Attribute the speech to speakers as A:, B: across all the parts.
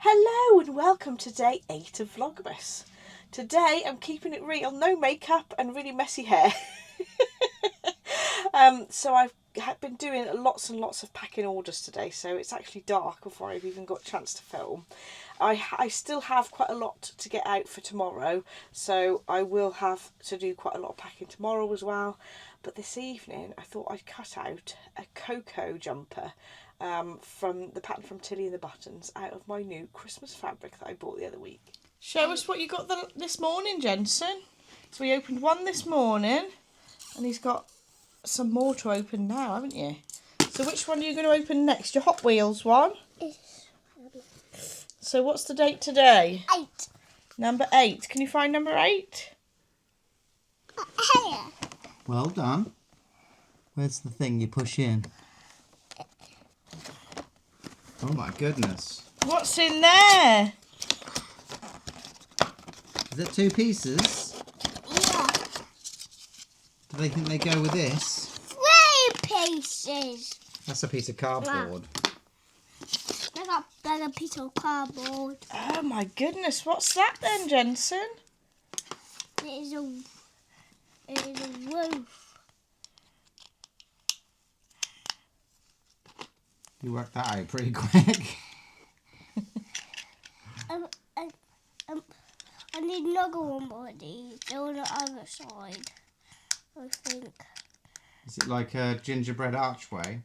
A: Hello and welcome to day 8 of Vlogmas. Today I'm keeping it real, no makeup and really messy hair. So I've been doing lots and lots of packing orders today, so it's actually dark before I've even got a chance to film. I still have quite a lot to get out for tomorrow, so I will have to do quite a lot of packing tomorrow as well. But this evening I thought I'd cut out a Coco jumper from the pattern from Tilly and the Buttons out of my new Christmas fabric that I bought the other week. Show us what you got this morning, Jensen. So we opened one this morning and he's got some more to open now, haven't you? So which one are you going to open next? Your Hot Wheels one? So what's the date today?
B: 8.
A: Number 8. Can you find number 8?
B: Here.
C: Well done. Where's the thing you push in? Oh my goodness.
A: What's in there?
C: Is it 2 pieces?
B: Yeah.
C: Do they think they go with this?
B: 3 pieces.
C: That's a piece of cardboard.
B: There's a piece of cardboard.
A: Oh my goodness, what's that then, Jensen?
B: It is a roof.
C: You worked that out pretty quick.
B: I need another one more of these. They're on the other side, I think.
C: Is it like a gingerbread archway?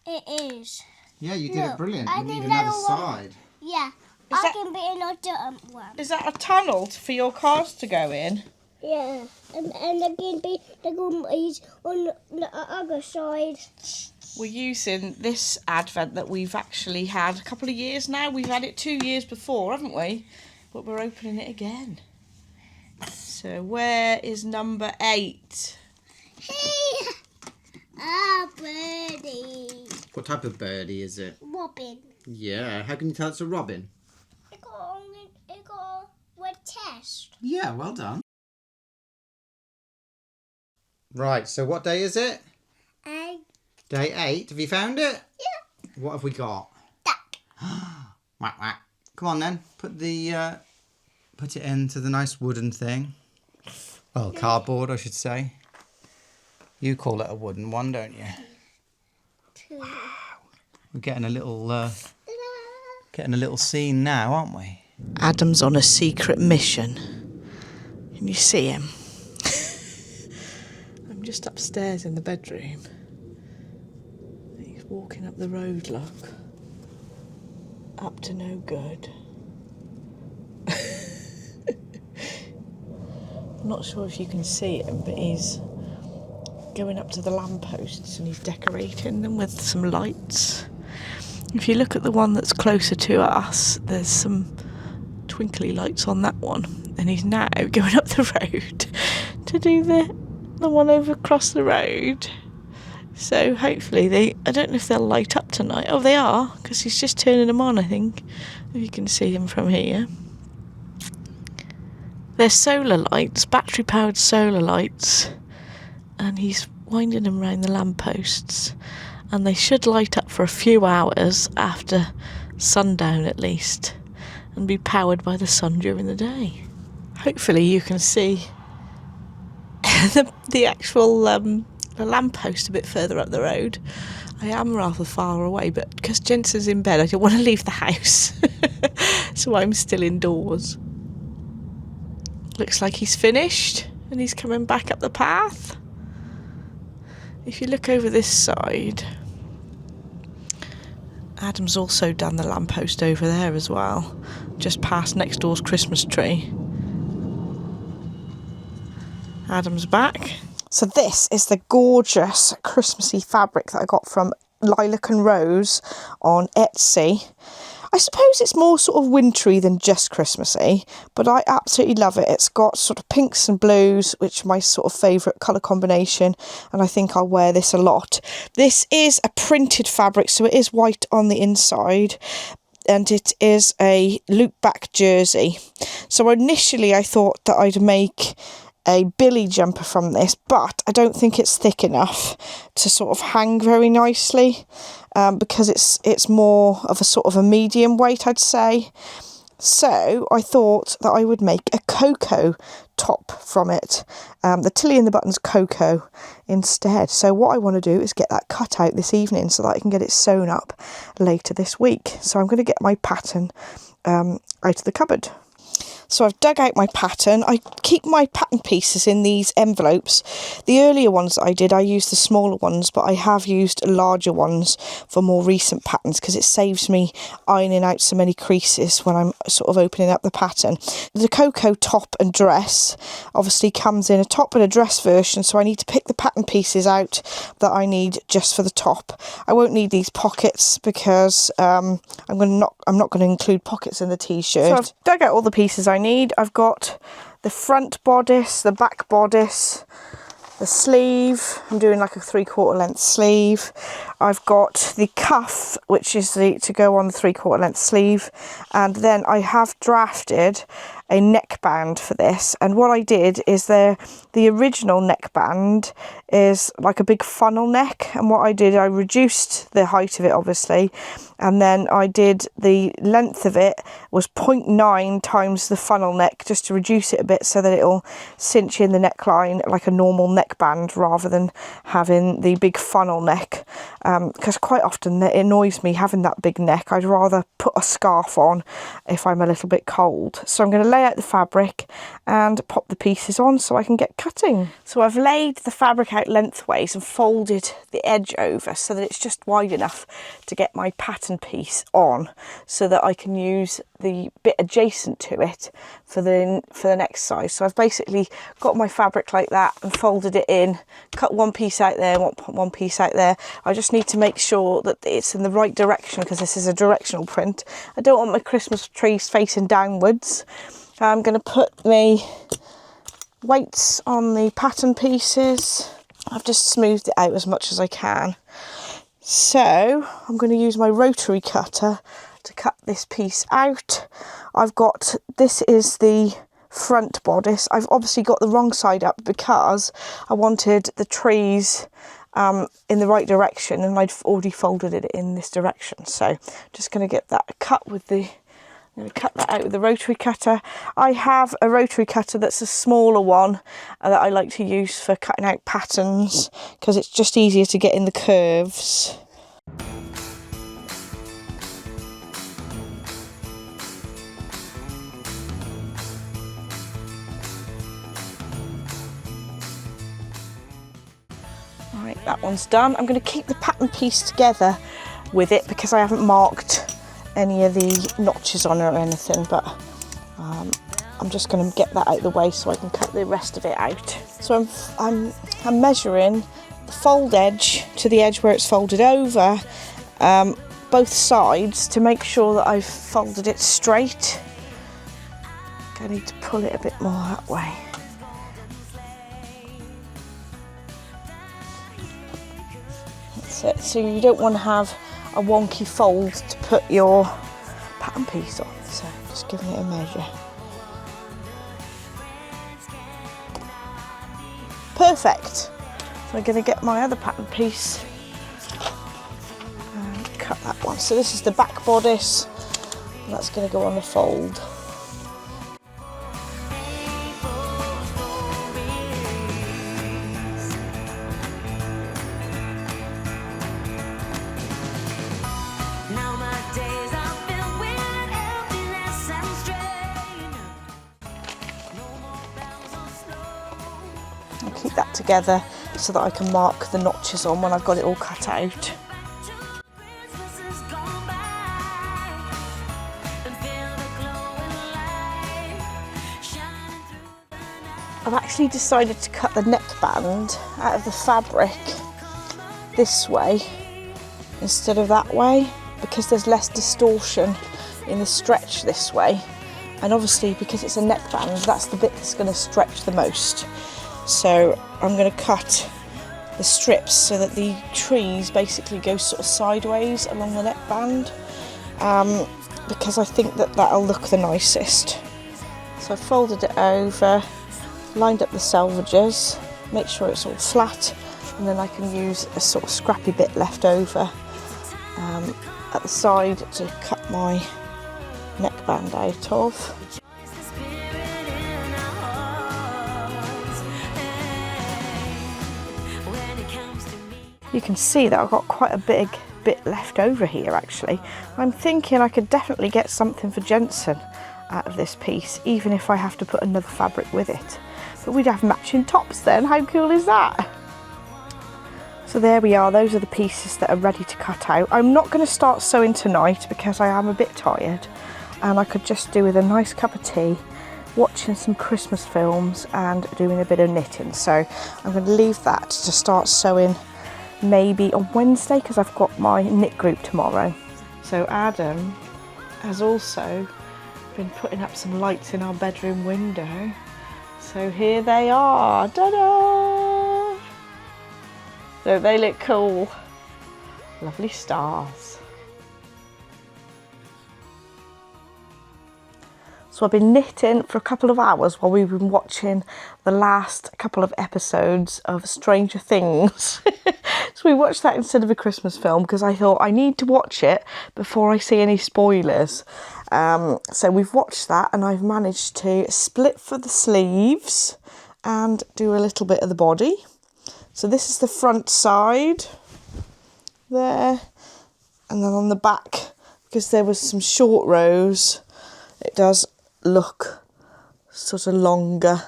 B: It is.
C: Yeah, you did it brilliant.
B: I
C: You need
B: need
C: another
B: another one.
C: side.
B: Yeah,
A: Is
B: I
A: that-
B: can be in a different one.
A: Is that a tunnel for your cars to go in?
B: Yeah, and I can be the gummies on the other side.
A: We're using this advent that we've actually had a couple of years now. We've had it 2 years before, haven't we? But we're opening it again. So where is number 8?
B: Here, a birdie.
C: What type of birdie is it?
B: Robin.
C: Yeah, how can you tell it's a robin?
B: It got a red test.
C: Yeah, well done. Right, so what day is it? Day 8. Have you found it?
B: Yeah.
C: What have we got?
B: Duck.
C: Whack, whack. Come on then, put it into the nice wooden thing. Well, cardboard, I should say. You call it a wooden one, don't you? We're getting a little scene now, aren't we?
A: Adam's on a secret mission. Can you see him? I'm just upstairs in the bedroom. He's walking up the road, look. Up to no good. I'm not sure if you can see him, but he's going up to the lampposts and he's decorating them with some lights. If you look at the one that's closer to us, there's some twinkly lights on that one, and he's now going up the road to do the one over across the road. So hopefully I don't know if they'll light up tonight. Oh, they are, because he's just turning them on, I think, if you can see them from here. They're solar lights, battery powered solar lights, and he's winding them around the lampposts, and they should light up for a few hours after sundown at least, and be powered by the sun during the day. Hopefully you can see the actual the lamppost a bit further up the road. I am rather far away, but because Jensen's in bed I don't want to leave the house. So I'm still indoors. Looks like he's finished and he's coming back up the path. If you look over this side, Adam's also done the lamppost over there as well, just past next door's Christmas tree. Adam's back. So this is the gorgeous Christmassy fabric that I got from Lilac and Rose on Etsy. I suppose it's more sort of wintry than just Christmassy, but I absolutely love it. It's got sort of pinks and blues, which are my sort of favourite colour combination, and I think I'll wear this a lot. This is a printed fabric, so it is white on the inside, and it is a loop back jersey. So initially I thought that I'd make a billy jumper from this, but I don't think it's thick enough to sort of hang very nicely, because it's more of a sort of a medium weight, I'd say. So I thought that I would make a Coco top from it, the Tilly and the Buttons Coco instead. So what I want to do is get that cut out this evening so that I can get it sewn up later this week. So I'm going to get my pattern out of the cupboard. So I've dug out my pattern. I keep my pattern pieces in these envelopes. The earlier ones that I did, I used the smaller ones, but I have used larger ones for more recent patterns because it saves me ironing out so many creases when I'm sort of opening up the pattern. The Coco top and dress obviously comes in a top and a dress version, so I need to pick the pattern pieces out that I need just for the top. I won't need these pockets because I'm not going to include pockets in the t-shirt. So I've dug out all the pieces I need. I've got the front bodice, the back bodice, the sleeve. I'm doing like a 3/4 length sleeve. I've got the cuff, which is to go on the 3/4 length sleeve, and then I have drafted a neckband for this. And what I did is the original neckband is like a big funnel neck, and what I did, I reduced the height of it obviously, and then I did the length of it was 0.9 times the funnel neck, just to reduce it a bit so that it'll cinch in the neckline like a normal neckband rather than having the big funnel neck, because quite often it annoys me having that big neck. I'd rather put a scarf on if I'm a little bit cold. So I'm going to lay out the fabric and pop the pieces on so I can get cutting. So I've laid the fabric out lengthways and folded the edge over so that it's just wide enough to get my pattern piece on, so that I can use the bit adjacent to it for the next size. So I've basically got my fabric like that and folded it in, cut one piece out there, one piece out there. I just need to make sure that it's in the right direction because this is a directional print. I don't want my Christmas trees facing downwards. I'm going to put my weights on the pattern pieces. I've just smoothed it out as much as I can. So I'm going to use my rotary cutter to cut this piece out. This is the front bodice. I've obviously got the wrong side up because I wanted the trees in the right direction, and I'd already folded it in this direction. So just going to get that cut with the I'm going to cut that out with the rotary cutter. I have a rotary cutter that's a smaller one that I like to use for cutting out patterns because it's just easier to get in the curves. Right, that one's done. I'm going to keep the pattern piece together with it because I haven't marked any of the notches on it or anything, but I'm just going to get that out of the way so I can cut the rest of it out. So I'm measuring the fold edge to the edge where it's folded over, both sides, to make sure that I've folded it straight. I need to pull it a bit more that way. That's it. So you don't want to have a wonky fold to put your pattern piece on, so just giving it a measure. Perfect. So I'm going to get my other pattern piece and cut that one. So this is the back bodice, and that's going to go on the fold. I'll keep that together so that I can mark the notches on when I've got it all cut out. I've actually decided to cut the neckband out of the fabric this way instead of that way because there's less distortion in the stretch this way, and obviously because it's a neckband, that's the bit that's going to stretch the most. So I'm going to cut the strips so that the trees basically go sort of sideways along the neckband, because I think that that'll look the nicest. So I folded it over, lined up the selvages, make sure it's all flat, and then I can use a sort of scrappy bit left over at the side to cut my neckband out of. You can see that I've got quite a big bit left over here actually. I'm thinking I could definitely get something for Jensen out of this piece, even if I have to put another fabric with it. But we'd have matching tops then, how cool is that? So there we are, those are the pieces that are ready to cut out. I'm not going to start sewing tonight because I am a bit tired, and I could just do with a nice cup of tea, watching some Christmas films and doing a bit of knitting. So I'm going to leave that to start sewing maybe on Wednesday because I've got my knit group tomorrow. So Adam has also been putting up some lights in our bedroom window. So here they are, ta-da! Don't they look cool? Lovely stars. So I've been knitting for a couple of hours while we've been watching the last couple of episodes of Stranger Things. So we watched that instead of a Christmas film because I thought I need to watch it before I see any spoilers. So we've watched that and I've managed to split for the sleeves and do a little bit of the body. So this is the front side there, and then on the back, because there was some short rows, it does look sort of longer,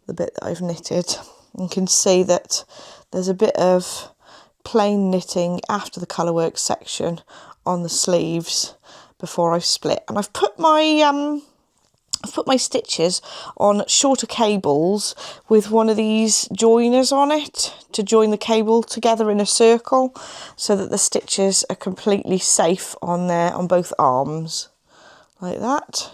A: the bit that I've knitted. You can see that there's a bit of plain knitting after the colourwork section on the sleeves before I've split. And I've put my stitches on shorter cables with one of these joiners on it to join the cable together in a circle so that the stitches are completely safe on there on both arms, like that.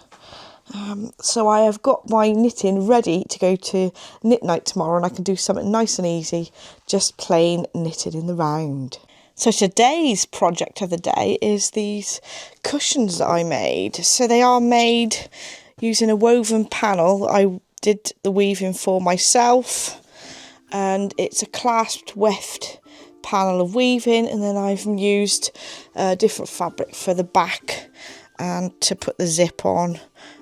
A: So I have got my knitting ready to go to knit night tomorrow, and I can do something nice and easy, just plain knitted in the round. So today's project of the day is these cushions that I made. So they are made using a woven panel. I did the weaving for myself, and it's a clasped weft panel of weaving, and then I've used different fabric for the back and to put the zip on,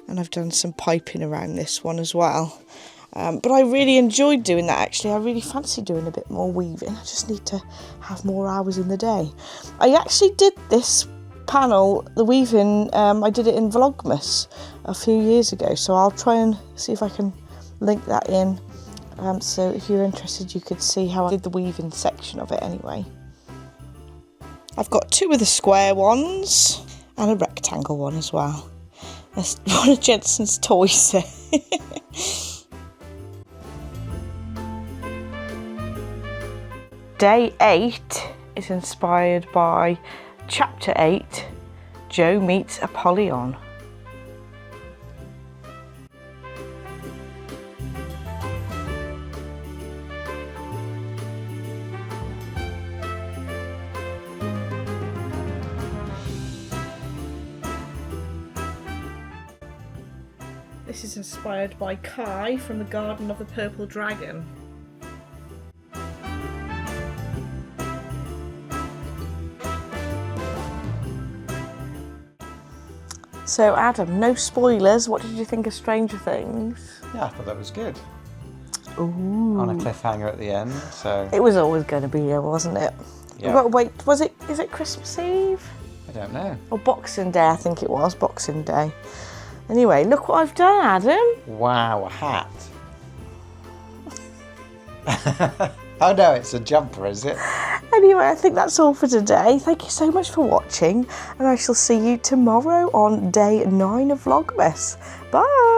A: and I've done some piping around this one as well. But I really enjoyed doing that actually. I really fancy doing a bit more weaving. I just need to have more hours in the day. I actually did this panel, the weaving, I did it in Vlogmas a few years ago, so I'll try and see if I can link that in. So if you're interested, you could see how I did the weaving section of it anyway. I've got two of the square ones and a rectangle one as well. That's one of Jensen's toys there. Day 8 is inspired by Chapter 8, Joe Meets Apollyon. This is inspired by Kai from the Garden of the Purple Dragon. So Adam, no spoilers, what did you think of Stranger Things?
C: Yeah, I thought that was good.
A: Ooh.
C: On a cliffhanger at the end, so...
A: It was always going to be here, wasn't it?
C: Yeah.
A: But wait, is it Christmas Eve?
C: I don't know.
A: Or Boxing Day, I think it was, Boxing Day. Anyway, look what I've done, Adam.
C: Wow, a hat. Oh no, it's a jumper, is it?
A: Anyway, I think that's all for today. Thank you so much for watching, and I shall see you tomorrow on day 9 of Vlogmas. Bye!